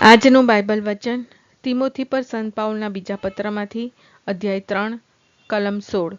આજનું બાઇબલ વચન તિમોથી પર સંત પાઉલના બીજા પત્રમાંથી અધ્યાય 3 કલમ 16।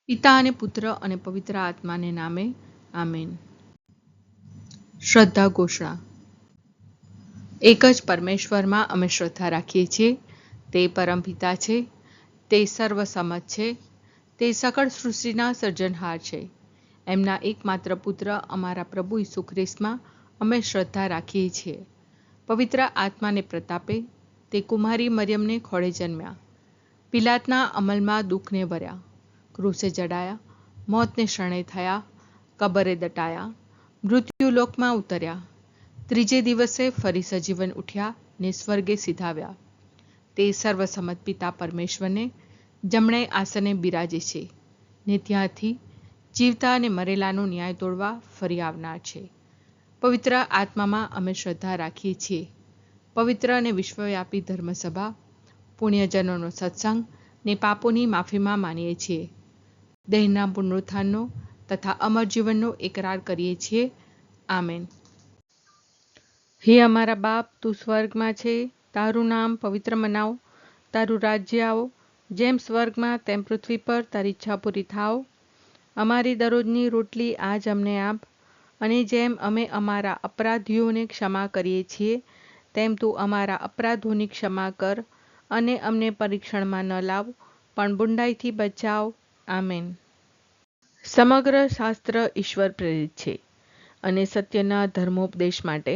પિતા અને પુત્ર અને પવિત્ર આત્માને નામે આમેન। શ્રદ્ધા ઘોષણા। એક જ પરમેશ્વરમાં અમે શ્રદ્ધા રાખીએ છીએ। તે પરમપિતા છે, તે સર્વસમત છે, તે સકળ સૃષ્ટિના સર્જનહાર છે। એમના એકમાત્ર પુત્ર અમારા પ્રભુ ઈસુ ખ્રિસ્તમાં અમે શ્રદ્ધા રાખીએ છીએ। પવિત્ર આત્માને પ્રતાપે તે કુમારી મરિયમને ખોળે જન્મ્યા, પિલાતના અમલમાં દુઃખને ભર્યા, ક્રૂસે જડાયા, મોતને શરણે થયા, કબરે દટાયા, મૃત્યુલોકમાં ઉતર્યા, ત્રીજે દિવસે ફરી સજીવન ઉઠ્યા ને સ્વર્ગે સિધાવ્યા। તે સર્વસમત પિતા પરમેશ્વરને જમણે આસને બિરાજે છે ને ત્યાંથી જીવતા અને મરેલાનો ન્યાય તોડવા ફરી આવનાર છે। પવિત્ર આત્મામાં અમે શ્રદ્ધા રાખીએ છીએ। પવિત્ર અને વિશ્વવ્યાપી ધર્મસભા, પુણ્યજનોનો સત્સંગ ને પાપોની માફીમાં માનીએ છીએ। દેહના પુનરુત્થાનનો તથા અમર જીવનનો એકરાર કરીએ છીએ। આમેન। હે અમારા બાપ, તું સ્વર્ગમાં છે, તારું નામ પવિત્ર મનાવ, તારું રાજ્ય આવો, જેમ સ્વર્ગમાં તેમ પૃથ્વી પર તારી ઈચ્છા પૂરી થાવ। અમારી દરરોજની રોટલી આજ અમને આપ, અને જેમ અમે અમારા અપરાધીઓને ક્ષમા કરીએ છીએ તેમ તું અમારા અપરાધોની ક્ષમા કર, અને અમને પરીક્ષણમાં ન લાવ પણ બુંડાઈથી બચાવ। આમેન। સમગ્ર શાસ્ત્ર ઈશ્વર પ્રેરિત છે અને સત્યના ધર્મોપદેશ માટે,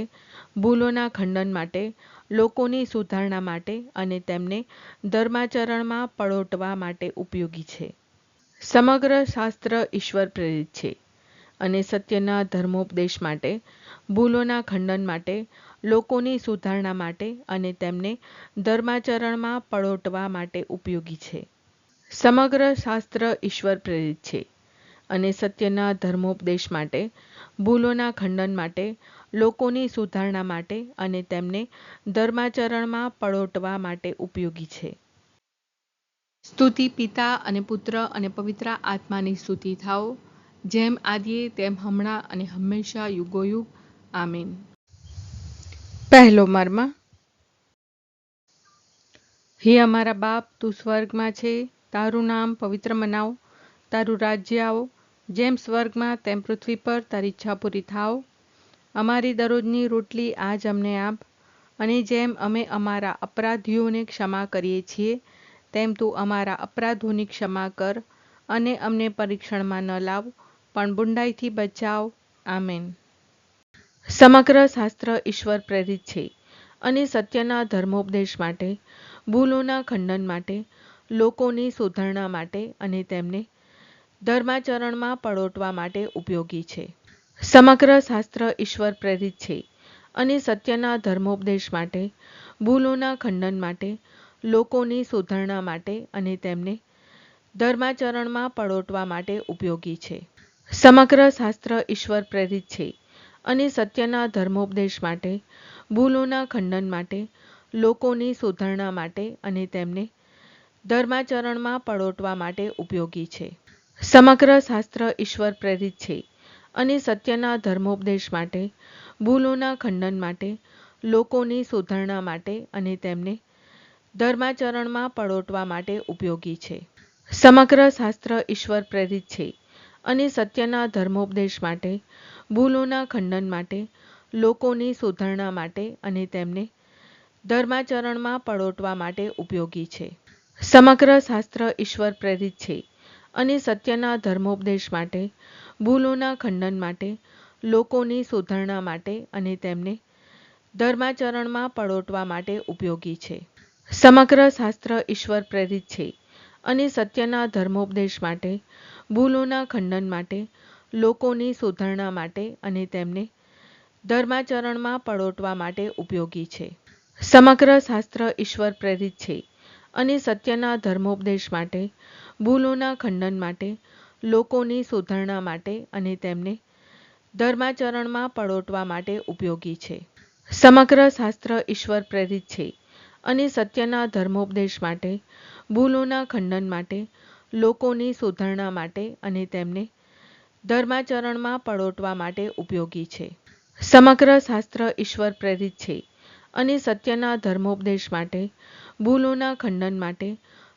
ભૂલોના ખંડન માટે, લોકોની સુધારણા માટે અને તેમને ધર્માચરણમાં પળોટવા માટે ઉપયોગી છે। સમગ્ર શાસ્ત્ર ઈશ્વર પ્રેરિત છે અને સત્યના ધર્મોપદેશ માટે, ભૂલોના ખંડન માટે, લોકોની સુધારણા માટે અને તેમને ધર્માચરણમાં પળોટવા માટે ઉપયોગી છે। સમગ્ર શાસ્ત્ર ઈશ્વર પ્રેરિત છે અને સત્યના ધર્મોપદેશ માટે, ભૂલોના ખંડન માટે, લોકોની સુધારણા માટે અને તેમને ધર્માચરણમાં પળોટવા માટે ઉપયોગી છે। સ્તુતિ પિતા અને પુત્ર અને પવિત્ર આત્માની સ્તુતિ થાઓ, જેમ આદિએ તેમ હમણાં અને હંમેશા યુગોયુગ। આમીન। પહેલો મર્મ। હે અમારા બાપ, તું સ્વર્ગમાં છે, તારું નામ પવિત્ર મનાવ, તારું રાજ્ય આવો, જેમ સ્વર્ગમાં તેમ પૃથ્વી પર તારી ઈચ્છા પૂરી થાવ। અમારી દરરોજની રોટલી આજ અમને આપ, અને જેમ અમે અમારા અપરાધીઓને ક્ષમા કરીએ છીએ તેમ તું અમારા અપરાધોની ક્ષમા કર, અને અમને પરીક્ષણમાં ન લાવ પણ બુંડાઈથી બચાવ। આમેન। સમગ્ર શાસ્ત્ર ઈશ્વર પ્રેરિત છે અને સત્યના ધર્મોપદેશ માટે, ભૂલોના ખંડન માટે, લોકોની સુધારણા માટે અને તેમને ધર્માચરણમાં પળોટવા માટે ઉપયોગી છે। સમગ્ર શાસ્ત્ર ઈશ્વર પ્રેરિત છે અને સત્યના ધર્મોપદેશ માટે, ભૂલોના ખંડન માટે, લોકોની સુધારણા માટે અને તેમને ધર્માચરણમાં પળોટવા માટે ઉપયોગી છે। સમગ્ર શાસ્ત્ર ઈશ્વર પ્રેરિત છે અને સત્યના ધર્મોપદેશ માટે, ભૂલોના ખંડન માટે, લોકોની સુધારણા માટે અને તેમને ધર્માચરણમાં પળોટવા માટે ઉપયોગી છે। સમગ્ર શાસ્ત્ર ઈશ્વર પ્રેરિત છે અને સત્યના ધર્મોપદેશ માટે, ભૂલોના ખંડન માટે, લોકોની સુધારણા માટે અને તેમને ધર્માચરણમાં પળોટવા માટે ઉપયોગી છે। સમગ્ર શાસ્ત્ર ઈશ્વર પ્રેરિત છે અને સત્યના ધર્મોપદેશ માટે, ભૂલોના ખંડન માટે, લોકોની સુધારણા માટે અને તેમને ધર્માચરણમાં પળોટવા માટે ઉપયોગી છે। સમગ્ર શાસ્ત્ર ઈશ્વર પ્રેરિત છે અને સત્યના ધર્મોપદેશ માટે, ભૂલોના ખંડન માટે, લોકોની સુધારણા માટે અને તેમને ધર્માચરણમાં પળોટવા માટે ઉપયોગી છે। સમગ્ર શાસ્ત્ર ઈશ્વર પ્રેરિત છે અને સત્યના ધર્મોપદેશ માટે, ભૂલોના ખંડન માટે, લોકોની સુધારણા માટે અને તેમને ધર્માચરણમાં પળોટવા માટે ઉપયોગી છે। સમગ્ર શાસ્ત્ર ઈશ્વર પ્રેરિત છે અને સત્યના ધર્મોપદેશ માટે, ભૂલોના ખંડન માટે, લોકોની સુધારણા માટે અને તેમને ધર્માચરણમાં પળોટવા માટે ઉપયોગી છે। સમગ્ર શાસ્ત્ર ઈશ્વર પ્રેરિત છે અને સત્યના ધર્મોપદેશ માટે, ભૂલોના ખંડન માટે, લોકોની સુધારણા માટે અને તેમને ધર્માચરણમાં પળોટવા માટે ઉપયોગી છે। સમગ્ર શાસ્ત્ર ઈશ્વર પ્રેરિત છે અને સત્યના ધર્મોપદેશ માટે, ભૂલોના ખંડન માટે,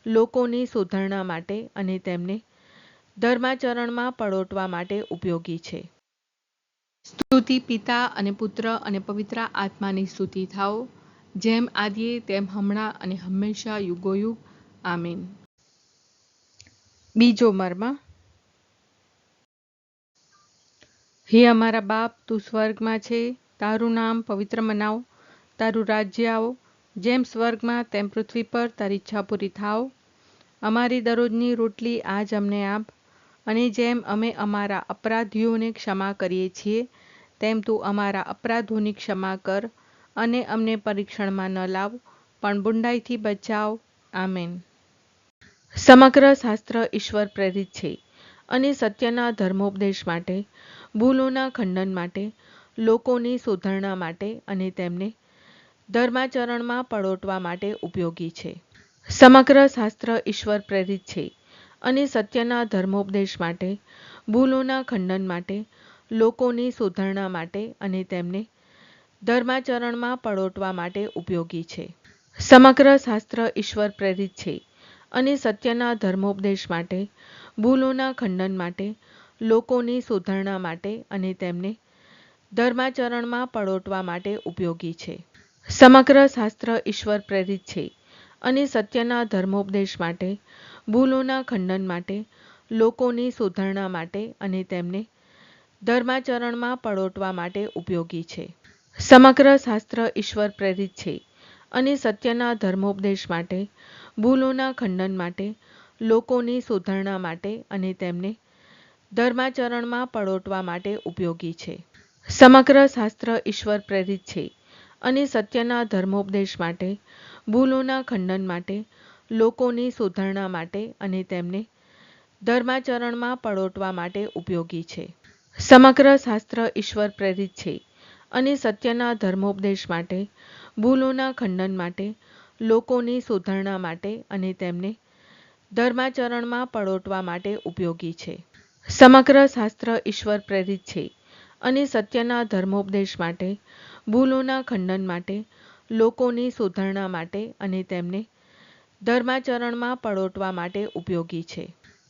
લોકોની સુધારણા માટે અને તેમને ધર્માચરણમાં પળોટવા માટે ઉપયોગી છે. સ્તુતિ પિતા અને પુત્ર અને પવિત્ર આત્માની સ્તુતિ થાઓ, જેમ આદિએ તેમ હમણાં અને હંમેશા યુગોયુગ. આમીન. બીજો મર્મ. હે અમારા બાપ, તું સ્વર્ગમાં છે, તારું નામ પવિત્ર મનાવ, તારું રાજ્ય આવો, જેમ સ્વર્ગમાં તેમ પૃથ્વી પર તારી ઈચ્છા પૂરી થાવ. અમારી દરરોજની રોટલી આજ અમને આપ, અને જેમ અમે અમારા અપરાધીઓને ક્ષમા કરીએ છીએ, તેમ તું અમારા અપરાધોની ક્ષમા કર, અને અમને પરીક્ષણમાં ન લાવ, પણ બુંડાઈથી બચાવ. આમેન. સમગ્ર શાસ્ત્ર ઈશ્વર પ્રેરિત છે અને સત્યના ધર્મોપદેશ માટે, ભૂલોના ખંડન માટે, લોકોની સુધારણા માટે અને તેમને ધર્માચરણમાં પળોટવા માટે ઉપયોગી છે. સમગ્ર શાસ્ત્ર ઈશ્વર પ્રેરિત છે અને સત્યના ધર્મોપદેશ માટે, ભૂલોના ખંડન માટે, લોકોની સુધારણા માટે અને તેમને ધર્માચરણમાં પળોટવા માટે ઉપયોગી છે. સમગ્ર શાસ્ત્ર ઈશ્વર પ્રેરિત છે અને સત્યના ધર્મોપદેશ માટે, ભૂલોના ખંડન માટે, લોકોની સુધારણા માટે અને તેમને ધર્માચરણમાં પળોટવા માટે ઉપયોગી છે. સમગ્ર શાસ્ત્ર ઈશ્વર પ્રેરિત છે અને સત્યના ધર્મોપદેશ માટે, ભૂલોના ખંડન માટે, લોકોની સુધારણા માટે અને તેમને ધર્માચરણમાં પળોટવા માટે ઉપયોગી છે. સમગ્ર શાસ્ત્ર ઈશ્વર પ્રેરિત છે અને સત્યના ધર્મોપદેશ માટે, ભૂલોના ખંડન માટે, લોકોની સુધારણા માટે અને તેમને ધર્માચરણમાં પળોટવા માટે ઉપયોગી છે. સમગ્ર શાસ્ત્ર ઈશ્વર પ્રેરિત છે અને સત્યના ધર્મોપદેશ માટે, ભૂલોના ખંડન માટે, લોકોની સુધારણા માટે અને તેમને ધર્માચરણમાં પળોટવા માટે ઉપયોગી છે. સમગ્ર શાસ્ત્ર ઈશ્વર પ્રેરિત છે અને સત્યના ધર્મોપદેશ માટે, ભૂલોના ખંડન માટે, લોકોની સુધારણા માટે અને તેમને ધર્માચરણમાં પળોટવા માટે ઉપયોગી છે. સમગ્ર શાસ્ત્ર ઈશ્વર પ્રેરિત છે અને સત્યના ધર્મોપદેશ માટે, ભૂલોના ખંડન માટે, લોકોની સુધારણા માટે અને તેમને ધર્માચરણમાં પળોટવા માટે ઉપયોગી છે.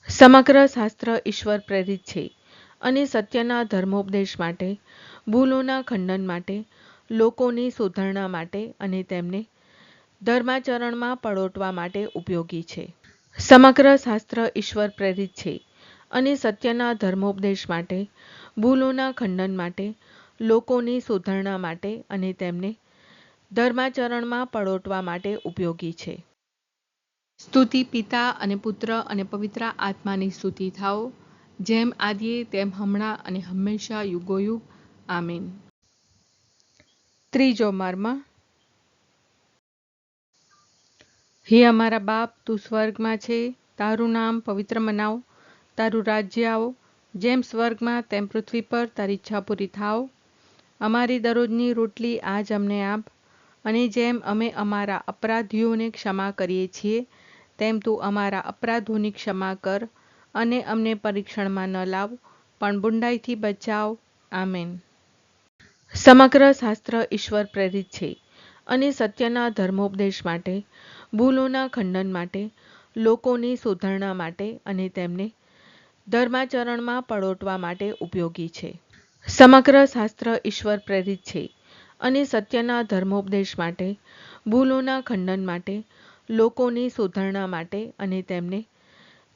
સમગ્ર શાસ્ત્ર ઈશ્વર પ્રેરિત છે અને સત્યના ધર્મોપદેશ માટે, ભૂલોના ખંડન માટે, લોકોની સુધારણા માટે અને તેમને ધર્માચરણમાં પળોટવા માટે ઉપયોગી છે. સમગ્ર શાસ્ત્ર ઈશ્વર પ્રેરિત છે અને સત્યના ધર્મોપદેશ માટે, ભૂલોના ખંડન માટે, લોકોની સુધારણા માટે અને તેમને ધર્માચરણમાં પળોટવા માટે ઉપયોગી છે. સ્તુતિ પિતા અને પુત્ર અને પવિત્ર આત્માની સ્તુતિ થાઓ, જેમ આદિએ તેમ હમણાં અને હંમેશા યુગોયુગ. આમીન. ત્રીજો મર્મ. હે અમારા બાપ, તું સ્વર્ગમાં છે, તારું નામ પવિત્ર મનાવ, તારું રાજ્ય આવો, જેમ સ્વર્ગમાં તેમ પૃથ્વી પર તારી ઈચ્છા પૂરી થાવ. અમારી દરરોજની રોટલી આજ અમને આપ, અને જેમ અમે અમારા અપરાધીઓને ક્ષમા કરીએ છીએ, તેમ તું અમારા અપરાધોની ક્ષમા કર, અને અમને પરીક્ષણમાં ન લાવ, પણ બુંડાઈથી બચાવ. આમેન. સમગ્ર શાસ્ત્ર ઈશ્વર પ્રેરિત છે અને સત્યના ધર્મોપદેશ માટે, ભૂલોના ખંડન માટે, લોકોની સુધારણા માટે અને તેમને ધર્માચરણમાં પળોટવા માટે ઉપયોગી છે. સમગ્ર શાસ્ત્ર ઈશ્વર પ્રેરિત છે અને સત્યના ધર્મોપદેશ માટે, ભૂલોના ખંડન માટે, લોકોની સુધારણા માટે અને તેમને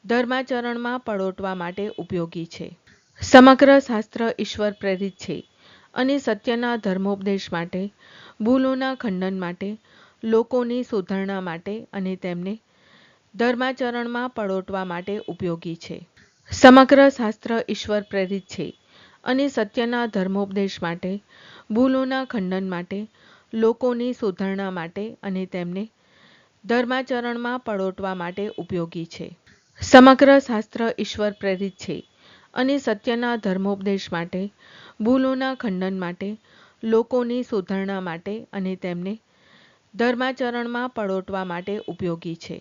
ધર્માચરણમાં પળોટવા માટે ઉપયોગી છે. સમગ્ર શાસ્ત્ર ઈશ્વર પ્રેરિત છે અને સત્યના ધર્મોપદેશ માટે, ભૂલોના ખંડન માટે, લોકોની સુધારણા માટે અને તેમને ધર્માચરણમાં પળોટવા માટે ઉપયોગી છે. સમગ્ર શાસ્ત્ર ઈશ્વર પ્રેરિત છે અને સત્યના ધર્મોપદેશ માટે, ભૂલોના ખંડન માટે, લોકોની સુધારણા માટે અને તેમને ધર્માચરણમાં પળોટવા માટે ઉપયોગી છે. સમગ્ર શાસ્ત્ર ઈશ્વર પ્રેરિત છે અને સત્યના ધર્મોપદેશ માટે, ભૂલોના ખંડન માટે, લોકોની સુધારણા માટે અને તેમને ધર્માચરણમાં પળોટવા માટે ઉપયોગી છે.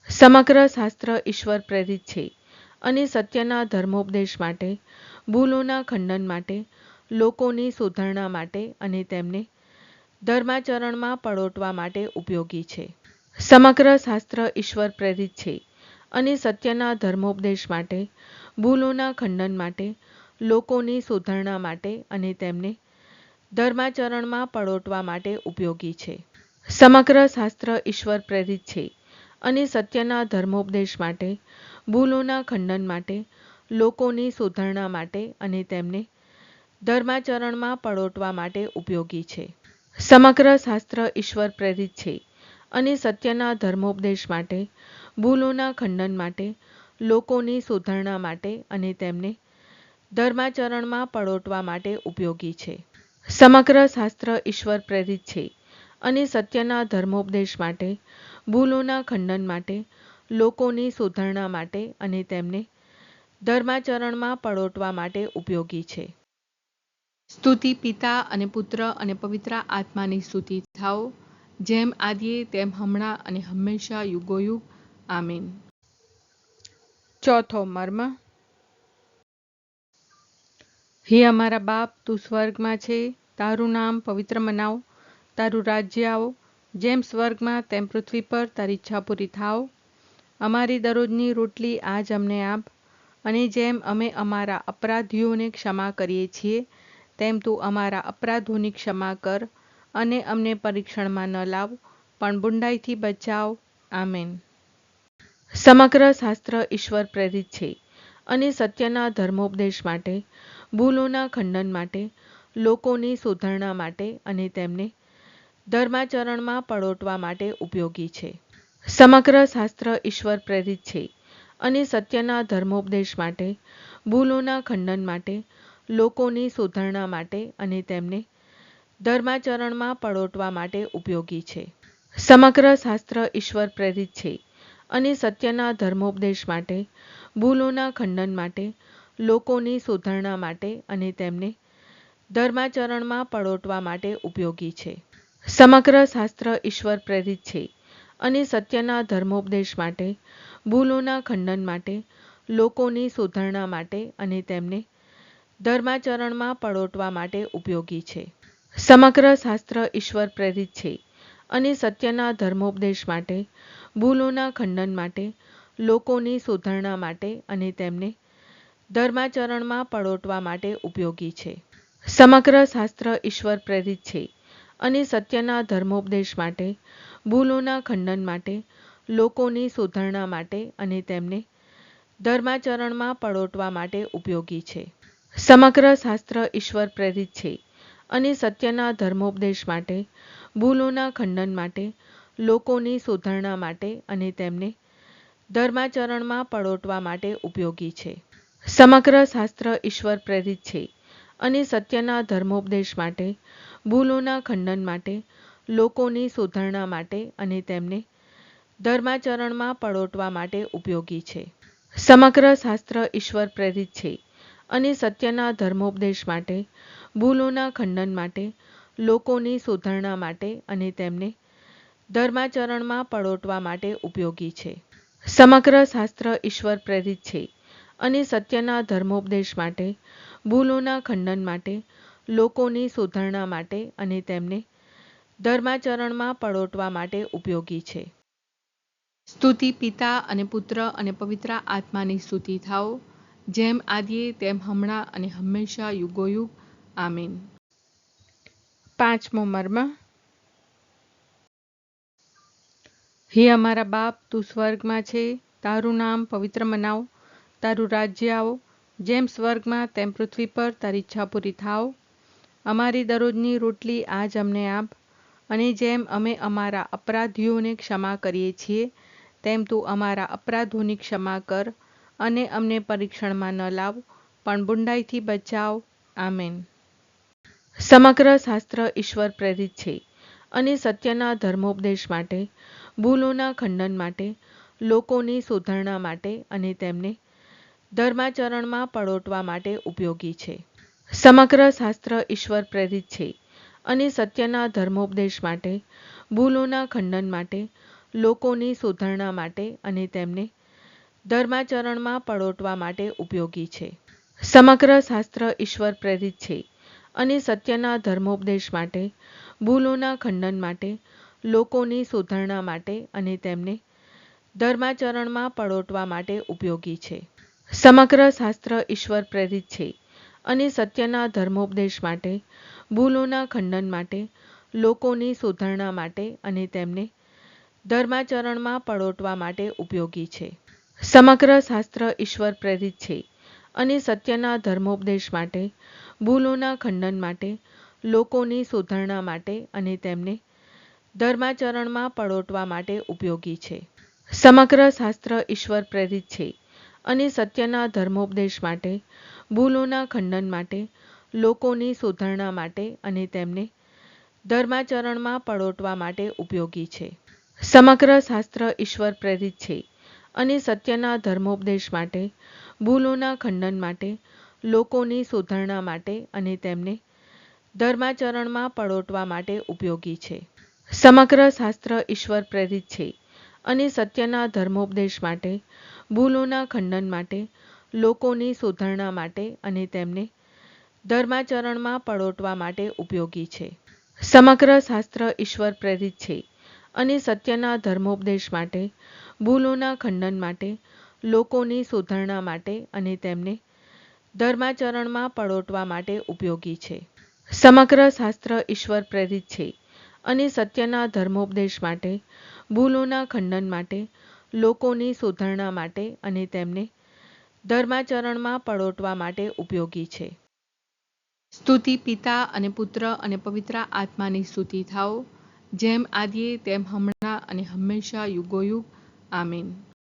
સમગ્ર શાસ્ત્ર ઈશ્વર પ્રેરિત છે અને સત્યના ધર્મોપદેશ માટે, ભૂલોના ખંડન માટે, લોકોની સુધારણા માટે અને તેમને ધર્માચરણમાં પળોટવા માટે ઉપયોગી છે. સમગ્ર શાસ્ત્ર ઈશ્વર પ્રેરિત છે અને સત્યના ધર્મોપદેશ માટે, ભૂલોના ખંડન માટે, લોકોની સુધારણા માટે અને તેમને ધર્માચરણમાં પળોટવા માટે ઉપયોગી છે. સમગ્ર શાસ્ત્ર ઈશ્વર પ્રેરિત છે અને સત્યના ધર્મોપદેશ માટે, ભૂલોના ખંડન માટે, લોકોની સુધારણા માટે અને તેમને ધર્માચરણમાં પળોટવા માટે ઉપયોગી છે. સમગ્ર શાસ્ત્ર ઈશ્વર પ્રેરિત છે અને સત્યના ધર્મોપદેશ માટે, ભૂલોના ખંડન માટે, લોકોની સુધારણા માટે અને તેમને ધર્માચરણમાં પળોટવા માટે ઉપયોગી છે. સમગ્ર શાસ્ત્ર ઈશ્વર પ્રેરિત છે અને સત્યના ધર્મોપદેશ માટે, ભૂલોના ખંડન માટે, લોકોની સુધારણા માટે અને તેમને ધર્માચરણમાં પળોટવા માટે ઉપયોગી છે. સ્તુતિ પિતા અને પુત્ર અને પવિત્ર આત્માની સ્તુતિ થાઓ, જેમ આદિએ તેમ હમણાં અને હંમેશા યુગોયુગ. આમીન. ચોથો મર્મ. હે અમારા બાપ, તું સ્વર્ગમાં છે, તારું નામ પવિત્ર મનાવ, તારું રાજ્ય આવો, જેમ સ્વર્ગમાં તેમ પૃથ્વી પર તારી ઈચ્છા પૂરી થાવ. અમારી દરરોજની રોટલી આજ અમને આપ, અને જેમ અમે અમારા અપરાધીઓને ક્ષમા કરીએ છીએ, તેમ તું અમારા અપરાધોની ક્ષમા કર, અને અમને પરીક્ષણમાં ન લાવ, પણ બુંડાઈથી બચાવ. આમેન. સમગ્ર શાસ્ત્ર ઈશ્વર પ્રેરિત છે અને સત્યના ધર્મોપદેશ માટે, ભૂલોના ખંડન માટે, લોકોની સુધારણા માટે અને તેમને ધર્માચરણમાં પળોટવા માટે ઉપયોગી છે. સમગ્ર શાસ્ત્ર ઈશ્વર પ્રેરિત છે અને સત્યના ધર્મોપદેશ માટે, ભૂલોના ખંડન માટે, લોકોની સુધારણા માટે અને તેમને ધર્માચરણમાં પળોટવા માટે ઉપયોગી છે. સમગ્ર શાસ્ત્ર ઈશ્વર પ્રેરિત છે અને સત્યના ધર્મોપદેશ માટે, ભૂલોના ખંડન માટે, લોકોની સુધારણા માટે અને તેમને ધર્માચરણમાં પળોટવા માટે ઉપયોગી છે. સમગ્ર શાસ્ત્ર ઈશ્વર પ્રેરિત છે અને સત્યના ધર્મોપદેશ માટે, ભૂલોના ખંડન માટે, લોકોની સુધારણા માટે અને તેમને ધર્માચરણમાં પળોટવા માટે ઉપયોગી છે. સમગ્ર શાસ્ત્ર ઈશ્વર પ્રેરિત છે અને સત્યના ધર્મોપદેશ માટે, ભૂલોના ખંડન માટે, લોકોની સુધારણા માટે અને તેમને ધર્માચરણમાં પળોટવા માટે ઉપયોગી છે. સમગ્ર શાસ્ત્ર ઈશ્વર પ્રેરિત છે અને સત્યના ધર્મોપદેશ માટે, ભૂલોના ખંડન માટે, લોકોની સુધારણા માટે અને તેમને ધર્માચરણમાં પળોટવા માટે ઉપયોગી છે. સમગ્ર શાસ્ત્ર ઈશ્વર પ્રેરિત છે અને સત્યના ધર્મોપદેશ માટે, ભૂલોના ખંડન માટે, લોકોની સુધારણા માટે અને તેમને ધર્માચરણમાં પળોટવા માટે ઉપયોગી છે. સમગ્ર શાસ્ત્ર ઈશ્વર પ્રેરિત છે અને સત્યના ધર્મોપદેશ માટે, ભૂલોના ખંડન માટે, લોકોની સુધારણા માટે અને તેમને ધર્માચરણમાં પળોટવા માટે ઉપયોગી છે. સમગ્ર શાસ્ત્ર ઈશ્વર પ્રેરિત છે અને સત્યના ધર્મોપદેશ માટે, ભૂલોના ખંડન માટે, લોકોની સુધારણા માટે અને તેમને ધર્માચરણમાં પળોટવા માટે ઉપયોગી છે. સમગ્ર શાસ્ત્ર ઈશ્વર પ્રેરિત છે અને સત્યના ધર્મોપદેશ માટે, ભૂલોના ખંડન માટે, લોકોની સુધારણા માટે અને તેમને ધર્માચરણમાં પળોટવા માટે ઉપયોગી છે. સ્તુતિ પિતા અને પુત્ર અને પવિત્ર આત્માની સ્તુતિ થાઓ, જેમ આદિએ તેમ હમણાં અને હંમેશા યુગોયુગ. આમીન. પાંચમો મર્મ. હે અમારા બાપ, તું સ્વર્ગમાં છે, તારું નામ પવિત્ર મનાવ, તારું રાજ્ય આવો, જેમ સ્વર્ગમાં તેમ પૃથ્વી પર તારી ઈચ્છા પૂરી થાવ. અમારી દરરોજની રોટલી આજ અમને આપ, અને જેમ અમે અમારા અપરાધીઓને ક્ષમા કરીએ છીએ, તેમ તું અમારા અપરાધોની ક્ષમા કર, અને અમને પરીક્ષણમાં ન લાવ, પણ બુંડાઈથી બચાવ. આમેન. સમગ્ર શાસ્ત્ર ઈશ્વર પ્રેરિત છે અને સત્યના ધર્મોપદેશ માટે, ભૂલોના ખંડન માટે, લોકોની સુધારણા માટે અને તેમને ધર્માચરણમાં પળોટવા માટે ઉપયોગી છે. સમગ્ર શાસ્ત્ર ઈશ્વર પ્રેરિત છે અને સત્યના ધર્મોપદેશ માટે, ભૂલોના ખંડન માટે, લોકોની સુધારણા માટે અને તેમને ધર્માચરણમાં પળોટવા માટે ઉપયોગી છે. સમગ્ર શાસ્ત્ર ઈશ્વર પ્રેરિત છે અને સત્યના ધર્મોપદેશ માટે, ભૂલોના ખંડન માટે, લોકોની સુધારણા માટે અને તેમને ધર્માચરણમાં પળોટવા માટે ઉપયોગી છે. સમગ્ર શાસ્ત્ર ઈશ્વર પ્રેરિત છે અને સત્યના ધર્મોપદેશ માટે, ભૂલોના ખંડન માટે, લોકોની સુધારણા માટે અને તેમને ધર્માચરણમાં પળોટવા માટે ઉપયોગી છે. સમગ્ર શાસ્ત્ર ઈશ્વર પ્રેરિત છે અને સત્યના ધર્મોપદેશ માટે, ભૂલોના ખંડન માટે, લોકોની સુધારણા માટે અને તેમને ધર્માચરણમાં પળોટવા માટે ઉપયોગી છે. સમગ્ર શાસ્ત્ર ઈશ્વર પ્રેરિત છે અને સત્યના ધર્મોપદેશ માટે, ભૂલોના ખંડન માટે, લોકોની સુધારણા માટે અને તેમને ધર્માચરણમાં પળોટવા માટે ઉપયોગી છે. સમગ્ર શાસ્ત્ર ઈશ્વર પ્રેરિત છે અને સત્યના ધર્મોપદેશ માટે, ભૂલોના ખંડન માટે, લોકોની સુધારણા માટે અને તેમને ધર્માચરણમાં પળોટવા માટે ઉપયોગી છે. સમગ્ર શાસ્ત્ર ઈશ્વર પ્રેરિત છે અને સત્યના ધર્મોપદેશ માટે, ભૂલોના ખંડન માટે, લોકોની સુધારણા માટે અને તેમને ધર્માચરણમાં પળોટવા માટે ઉપયોગી છે. સમગ્ર શાસ્ત્ર ઈશ્વર પ્રેરિત છે અને સત્યના ધર્મોપદેશ માટે, ભૂલોના ખંડન માટે, લોકોની સુધારણા માટે અને તેમને ધર્માચરણમાં પળોટવા માટે ઉપયોગી છે. સમગ્ર શાસ્ત્ર ઈશ્વર પ્રેરિત છે અને સત્યના ધર્મોપદેશ માટે, ભૂલોના ખંડન માટે, લોકોની સુધારણા માટે અને તેમને ધર્માચરણમાં પળોટવા માટે ઉપયોગી છે. સ્તુતિ પિતા અને પુત્ર અને પવિત્ર આત્માની સ્તુતિ થાઓ, જેમ આદિએ તેમ હમણાં અને હંમેશા યુગોયુગ. આમીન.